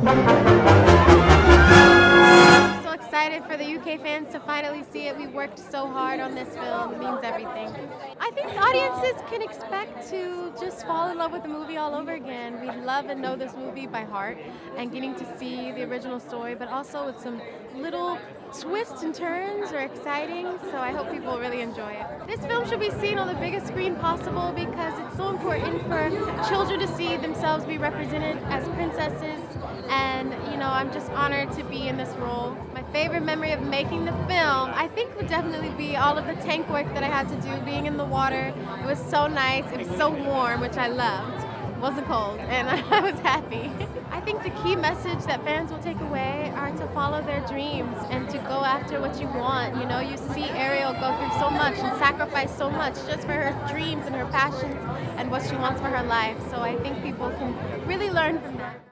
So excited for the UK fans to finally see it. We worked so hard on this film. It means everything. I think audiences can expect to just fall in love with the movie all over again. We love and know this movie by heart and getting to see the original story, but also with some little twists and turns are exciting, so I hope people really enjoy it. This film should be seen on the biggest screen possible because it's so important for children to see themselves be represented as princesses, and I'm just honored to be in this role. My favorite memory of making the film, I think, would definitely be all of the tank work that I had to do, being in the water. It was so nice, it was so warm, which I loved. It wasn't cold, and I was happy. I think the key message that fans will take away are to follow their dreams and to go after what you want. You see Ariel go through so much and sacrifice so much just for her dreams and her passions and what she wants for her life. So I think people can really learn from that.